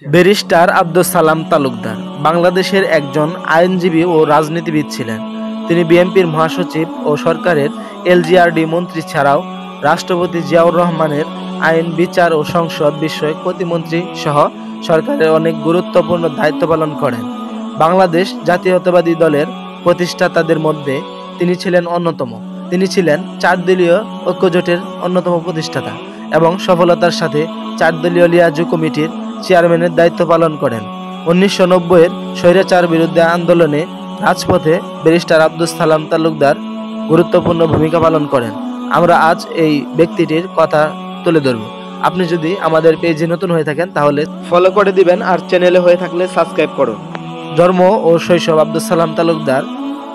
Barrister Abdus Salam Talukdar বাংলাদেশের একজন আইনজীবী ও রাজনীতিবিদ ছিলেন। তিনি বিএনপির মহাসচিব ও সরকারের এলজিআরডি মন্ত্রী ছাড়াও রাষ্ট্রপতি জিয়াউর রহমানের আইন, বিচার ও সংসদ বিষয়ক প্রতিমন্ত্রী সহ সরকারের অনেক গুরুত্বপূর্ণ দায়িত্ব পালন করেন। বাংলাদেশ জাতীয়তাবাদী দলের প্রতিষ্ঠাতাদের মধ্যে তিনি ছিলেন অন্যতম। তিনি ছিলেন 4 দলীয় ঐক্যজোটের অন্যতম প্রতিষ্ঠাতা এবং সফলতার সাথে 4 দলীয় লিয়াজু কমিটির চেয়ারম্যানের দায়িত্ব পালন করেন। 1990-এর স্বৈরাচার বিরুদ্ধে আন্দোলনে রাজপথে ব্যারিস্টার আব্দুস সালাম তালুকদার গুরুত্বপূর্ণ ভূমিকা পালন করেন। আমরা আজ এই ব্যক্তিটির কথা তুলে ধরব। আপনি যদি আমাদের পেজে নতুন হয়ে থাকেন তাহলে ফলো করে দিবেন, আর চ্যানেলে হয়ে থাকলে সাবস্ক্রাইব করুন। জন্ম ও শৈশব আব্দুস সালাম তালুকদার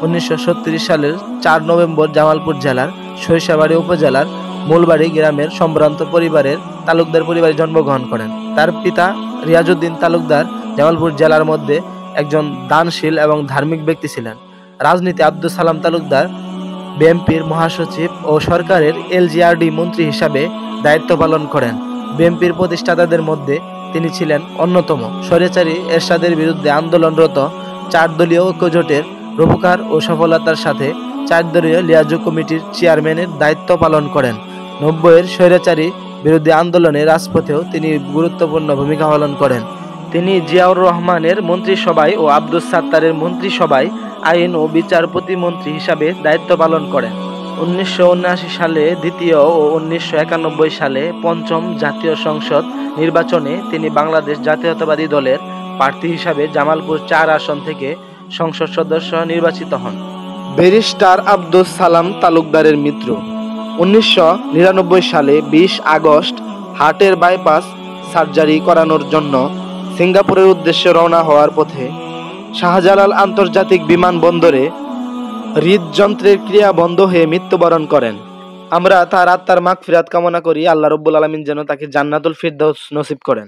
1936 সালের 4 নভেম্বর জামালপুর জেলার সরিষাবাড়ি উপজেলার মূলবাড়ি গ্রামের সম্ভ্রান্ত পরিবারের তালুকদার পরিবারে জন্মগ্রহণ করেন। তার পিতা রিয়াজউদ্দিন তালুকদার জামালপুর জেলার মধ্যে একজন দানশীল এবং ধার্মিক ব্যক্তি ছিলেন। রাজনীতি আব্দুস সালাম তালুকদার বিএনপির মহাসচিব ও সরকারের এলজিআরডি মন্ত্রী হিসাবে দায়িত্ব পালন করেন। বিএনপির প্রতিষ্ঠাতাদের মধ্যে তিনি ছিলেন অন্যতম। স্বৈরাচারী এরশাদের বিরুদ্ধে আন্দোলনরত 4 দলীয় ঐক্যজোটের রূপকার ও সফলতার সাথে 4 দলীয় লিয়াজু কমিটির চেয়ারম্যানের দায়িত্ব পালন করেন। 90-এর স্বৈরাচারী বিরুদ্ধে আন্দোলনে রাজপথেও তিনি গুরুত্বপূর্ণ ভূমিকা পালন করেন। তিনি জিয়াউর রহমানের মন্ত্রিসভায় ও আব্দুস সাত্তারের মন্ত্রিসভায় আইন ও বিচার প্রতিমন্ত্রী হিসাবে দায়িত্ব পালন করেন। 1979 সালে দ্বিতীয় ও 1991 সালে পঞ্চম জাতীয় সংসদ নির্বাচনে তিনি বাংলাদেশ জাতীয়তাবাদী দলের প্রার্থী হিসাবে জামালপুর 4 আসন থেকে সংসদ সদস্য নির্বাচিত হন। ব্যারিস্টার আব্দুস সালাম তালুকদারের মৃত্যু 1999 সালে 20 আগস্ট হার্টের বাইপাস সার্জারি করানোর জন্য সিঙ্গাপুরের উদ্দেশ্যে রওনা হওয়ার পথে শাহজালাল আন্তর্জাতিক বিমানবন্দরে হৃদযন্ত্রের ক্রিয়া বন্ধ হয়ে মৃত্যুবরণ করেন। আমরা তার আত্মার মাগফিরাত কামনা করি। আল্লাহ রাব্বুল আলামিন যেন তাকে জান্নাতুল ফিরদাউস নসিব করেন।